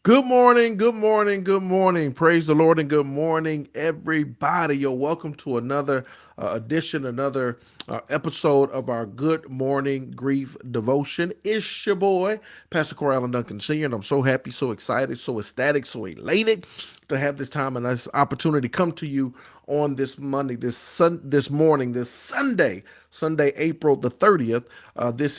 Good morning, good morning, good morning. Praise the Lord and good morning, everybody. You're welcome to another edition, another episode of our Good Morning Grief Devotion. It's your boy, Pastor Corey Allen Duncan Sr., and I'm so happy, so excited, so ecstatic, so elated to have this time and this opportunity to come to you on this Monday, this morning, this Sunday, April the 30th. This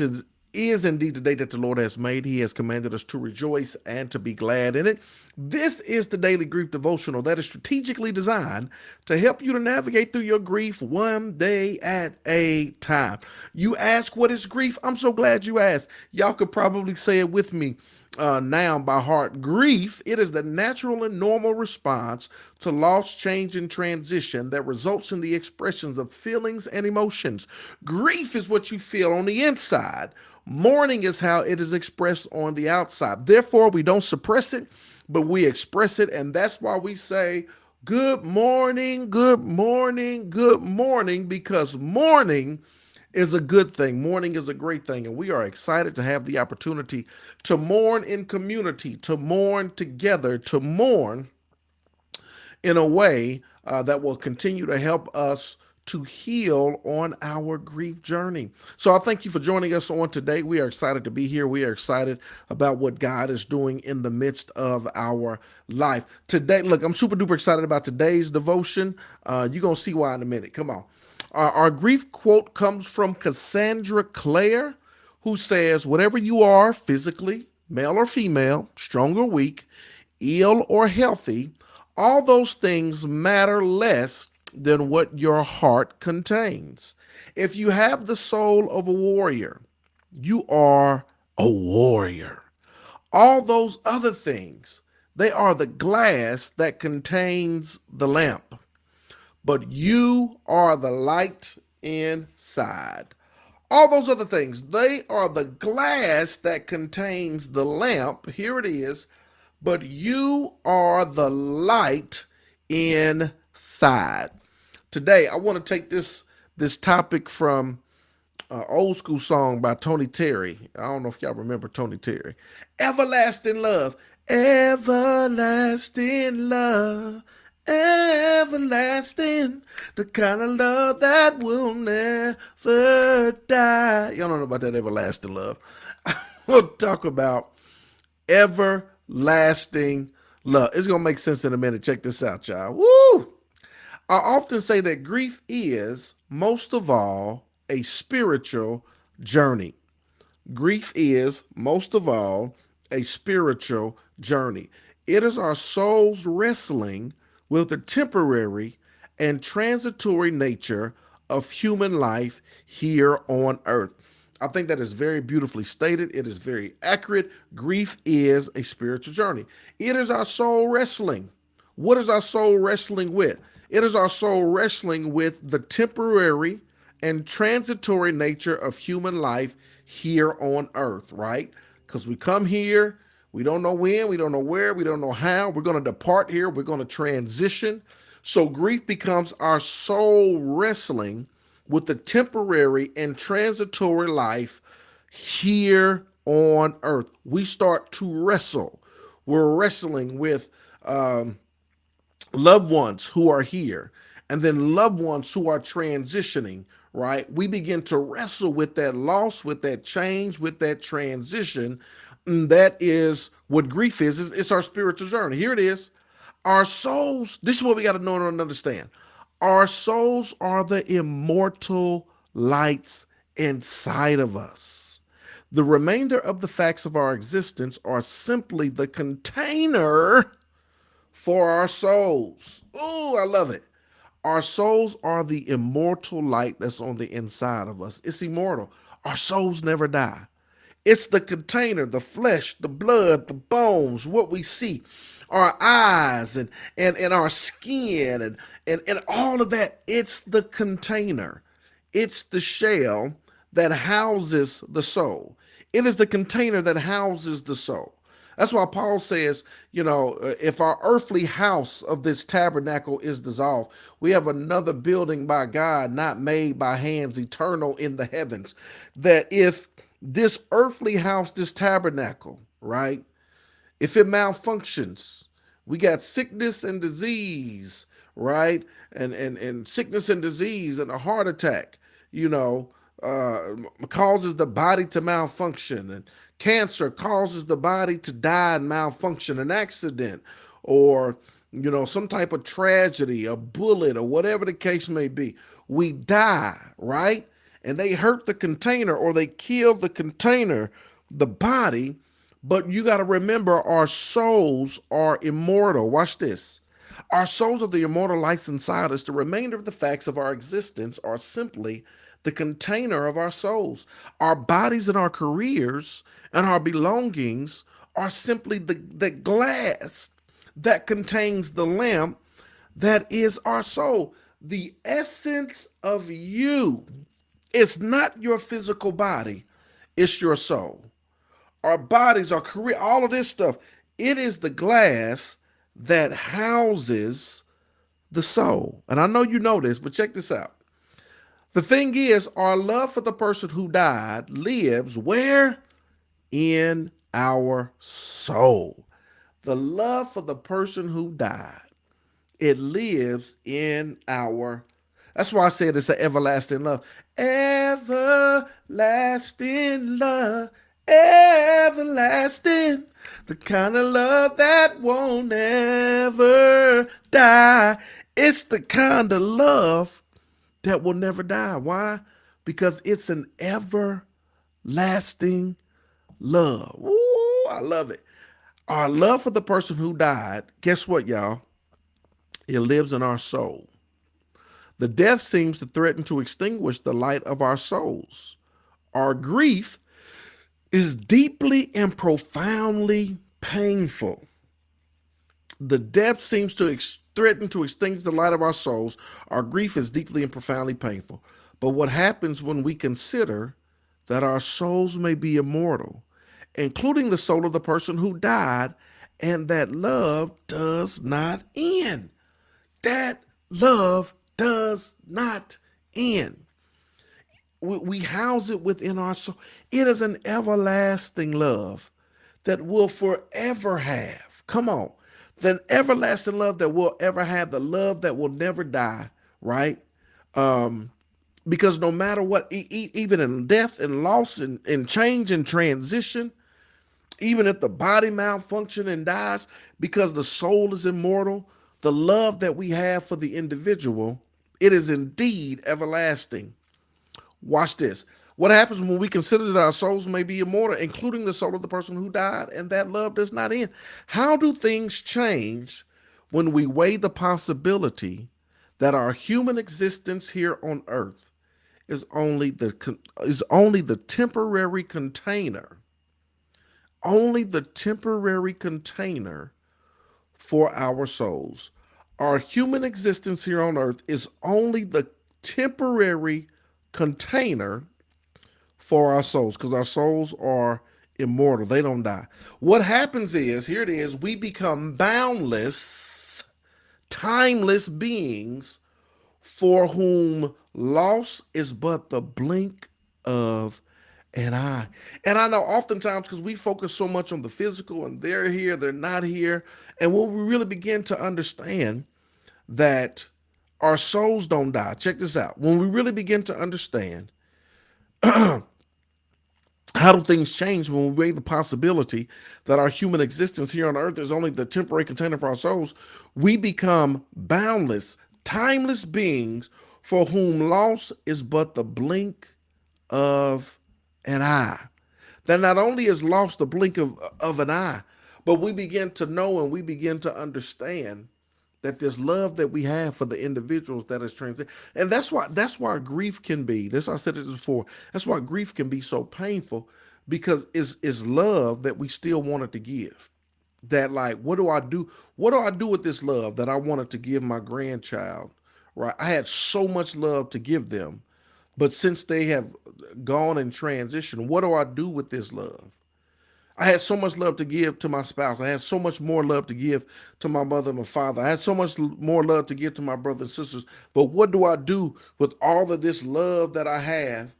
is indeed the day that the Lord has made. He has commanded us to rejoice and to be glad in it. This is the daily grief devotional that is strategically designed to help you to navigate through your grief one day at a time. You ask, what is grief? I'm so glad you asked. Y'all could probably say it with me now by heart. Grief, it is the natural and normal response to loss, change, and transition that results in the expressions of feelings and emotions. Grief is what you feel on the inside. Mourning is how it is expressed on the outside. Therefore, we don't suppress it, but we express it. And that's why we say, good morning, good morning, good morning, because mourning is a good thing. Mourning is a great thing. And we are excited to have the opportunity to mourn in community, to mourn together, to mourn in a way that will continue to help us to heal on our grief journey. So I thank you for joining us on today. We are excited to be here. We are excited about what God is doing in the midst of our life. Today, look, I'm super duper excited about today's devotion. You're going to see why in a minute. Come on. Our grief quote comes from Cassandra Clare, who says, whatever you are physically, male or female, strong or weak, ill or healthy, all those things matter less than what your heart contains. If you have the soul of a warrior, you are a warrior. All those other things, they are the glass that contains the lamp, but you are the light inside. All those other things, they are the glass that contains the lamp. Here it is. But you are the light inside. Today, I want to take this topic from an old school song by Tony Terry. I don't know if y'all remember Tony Terry. Everlasting love, everlasting love, everlasting, the kind of love that will never die. Y'all don't know about that everlasting love. We'll talk about everlasting love. It's going to make sense in a minute. Check this out, y'all. Woo! I often say that grief is, most of all, a spiritual journey. Grief is, most of all, a spiritual journey. It is our souls wrestling with the temporary and transitory nature of human life here on earth. I think that is very beautifully stated. It is very accurate. Grief is a spiritual journey. It is our soul wrestling. What is our soul wrestling with? It is our soul wrestling with the temporary and transitory nature of human life here on earth, right? Because we come here, we don't know when, we don't know where, we don't know how. We're going to depart here, we're going to transition. So grief becomes our soul wrestling with the temporary and transitory life here on earth. We start to wrestle. We're wrestling with loved ones who are here and then loved ones who are transitioning, right? We begin to wrestle with that loss, with that change, with that transition. And that is what grief is. It's our spiritual journey. Here it is. Our souls, this is what we got to know and understand. Our souls are the immortal lights inside of us. The remainder of the facts of our existence are simply the container for our souls. Oh, I love it. Our souls are the immortal light that's on the inside of us. It's immortal. Our souls never die. It's the container, the flesh, the blood, the bones, what we see, our eyes and our skin and all of that. It's the container. It's the shell that houses the soul. It is the container that houses the soul. That's why Paul says, if our earthly house of this tabernacle is dissolved, we have another building by God, not made by hands, eternal in the heavens. That if this earthly house, this tabernacle, right, If it malfunctions, we got sickness and disease, right? And sickness and disease and a heart attack, you know, causes the body to malfunction, and cancer causes the body to die and malfunction, an accident, or some type of tragedy, a bullet, or whatever the case may be. We die, right? And they hurt the container or they kill the container, the body. But you got to remember, our souls are immortal. Watch this. Our souls are the immortal lights inside us. The remainder of the facts of our existence are simply the container of our souls. Our bodies and our careers and our belongings are simply the glass that contains the lamp that is our soul. The essence of you is not your physical body, it's your soul. Our bodies, our career, all of this stuff, it is the glass that houses the soul. And I know you know this, but check this out. The thing is, our love for the person who died lives where? In our soul. The love for the person who died, it lives in our. That's why I said it's an everlasting love. Everlasting love, everlasting. The kind of love that won't ever die. It's the kind of love that will never die. Why? Because it's an everlasting love. Ooh, I love it. Our love for the person who died, guess what, y'all? It lives in our soul. The death seems to threaten to extinguish the light of our souls. Our grief is deeply and profoundly painful. The death seems to threaten to extinguish the light of our souls. Our grief is deeply and profoundly painful. But what happens when we consider that our souls may be immortal, including the soul of the person who died, and that love does not end? That love does not end. We house it within our soul. It is an everlasting love that we'll forever have. Come on. The everlasting love that we'll ever have, the love that will never die, right? Because no matter what, even in death and loss and change and transition, even if the body malfunctions and dies, because the soul is immortal, the love that we have for the individual, it is indeed everlasting. Watch this. What happens when we consider that our souls may be immortal, including the soul of the person who died, and that love does not end? How do things change when we weigh the possibility that our human existence here on earth is only the temporary container, only the temporary container for our souls? Our human existence here on earth is only the temporary container for our souls, because our souls are immortal. They don't die. What happens is, here it is, we become boundless, timeless beings for whom loss is but the blink of an eye. And I know oftentimes, because we focus so much on the physical and they're here, they're not here. And when we really begin to understand that our souls don't die, check this out. When we really begin to understand how do things change when we weigh the possibility that our human existence here on earth is only the temporary container for our souls, we become boundless, timeless beings for whom loss is but the blink of an eye. That not only is loss the blink of an eye, but we begin to know and we begin to understand that this love that we have for the individuals that is transcendent. And that's why grief can be, this I said it before, that's why grief can be so painful, because it's love that we still wanted to give. That, like, what do I do? What do I do with this love that I wanted to give my grandchild? Right? I had so much love to give them, but since they have gone and transitioned, what do I do with this love? I had so much love to give to my spouse. I had so much more love to give to my mother and my father. I had so much more love to give to my brothers and sisters. But what do I do with all of this love that I have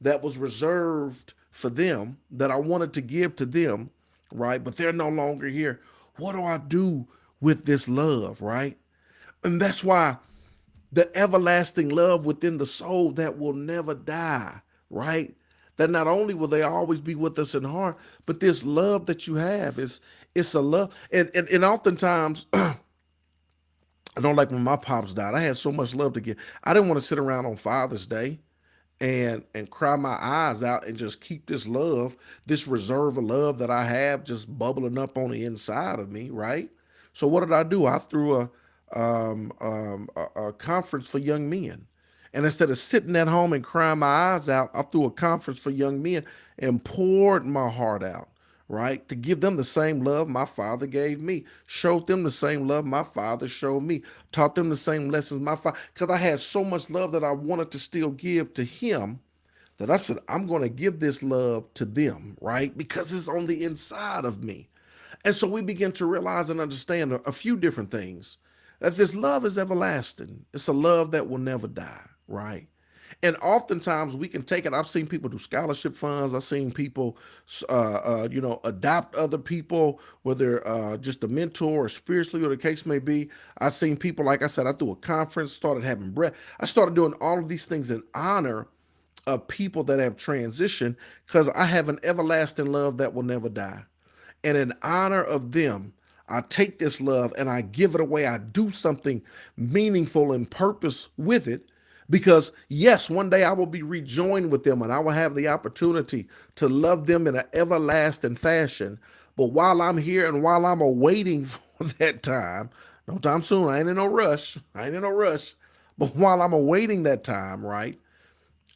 that was reserved for them, that I wanted to give to them? right? But they're no longer here. What do I do with this love, right? And that's why the everlasting love within the soul that will never die, right? That not only will they always be with us in heart, but this love that you have is it's a love. And oftentimes, I know like when my pops died, I had so much love to give. I didn't want to sit around on Father's Day and cry my eyes out and just keep this love, this reserve of love that I have just bubbling up on the inside of me, right? So what did I do? I threw a conference for young men. And instead of sitting at home and crying my eyes out, I threw a conference for young men and poured my heart out, right? To give them the same love my father gave me, showed them the same love my father showed me, taught them the same lessons my father, because I had so much love that I wanted to still give to him that I said, I'm going to give this love to them, right? Because it's on the inside of me. And so we begin to realize and understand a few different things. That this love is everlasting. It's a love that will never die, right? And oftentimes we can take it. I've seen people do scholarship funds. I've seen people, adopt other people, whether just a mentor or spiritually or the case may be. I've seen people, like I said, I threw a conference, started having breath. I started doing all of these things in honor of people that have transitioned because I have an everlasting love that will never die. And in honor of them, I take this love and I give it away. I do something meaningful and purpose with it because, yes, one day I will be rejoined with them and I will have the opportunity to love them in an everlasting fashion. But while I'm here and while I'm awaiting for that time, no time soon, I ain't in no rush. I ain't in no rush. But while I'm awaiting that time, right,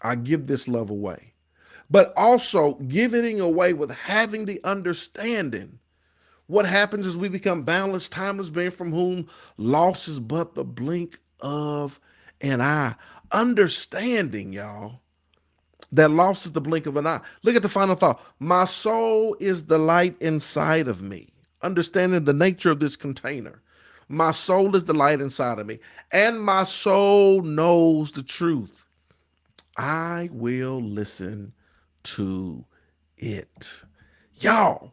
I give this love away. But also giving away with having the understanding. What happens is we become boundless, timeless, being from whom loss is but the blink of an eye. Understanding, y'all, that loss is the blink of an eye. Look at the final thought. My soul is the light inside of me. Understanding the nature of this container. My soul is the light inside of me, and my soul knows the truth. I will listen to it. Y'all,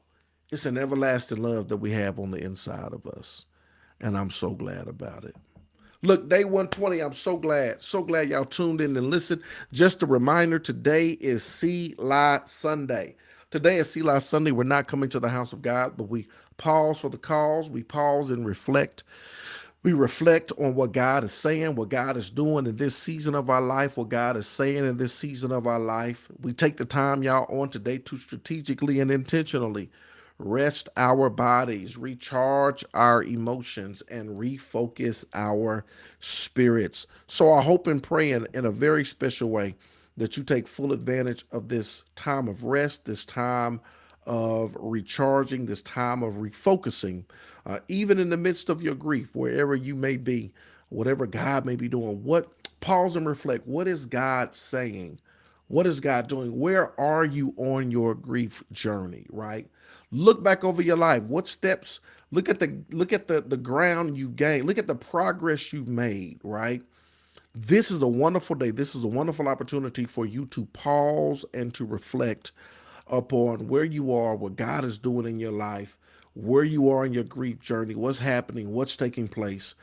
it's an everlasting love that we have on the inside of us. And I'm so glad about it. Look, day 120, I'm so glad y'all tuned in and listened. Just a reminder, today is Selah Sunday. Today is Selah Sunday. We're not coming to the house of God, but we pause for the cause. We pause and reflect. We reflect on what God is saying, what God is doing in this season of our life, what God is saying in this season of our life. We take the time, y'all, on today to strategically and intentionally rest our bodies, recharge our emotions, and refocus our spirits. So I hope and pray in a very special way that you take full advantage of this time of rest, this time of recharging, this time of refocusing, even in the midst of your grief, wherever you may be, whatever God may be doing. Pause and reflect. What is God saying? What is God doing? Where are you on your grief journey, right? Look back over your life. What steps? Look at the ground you gained. Look at the progress you've made, right? This is a wonderful day. This is a wonderful opportunity for you to pause and to reflect upon where you are, what God is doing in your life, where you are in your grief journey, what's happening, what's taking place,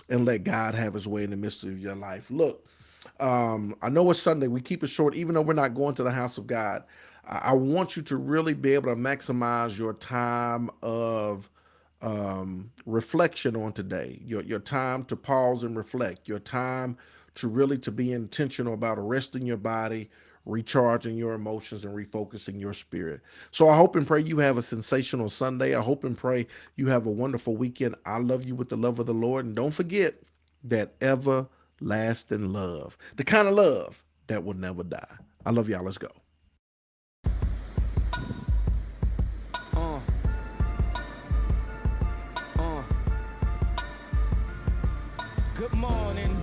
and let God have his way in the midst of your life. Look, I know it's Sunday. We keep it short, even though we're not going to the house of God. I want you to really be able to maximize your time of reflection on today, your time to pause and reflect, your time to really to be intentional about arresting your body, recharging your emotions, and refocusing your spirit. So I hope and pray you have a sensational Sunday. I hope and pray you have a wonderful weekend. I love you with the love of the Lord. And don't forget that everlasting love, the kind of love that will never die. I love y'all. Let's go. Good morning.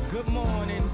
Good morning.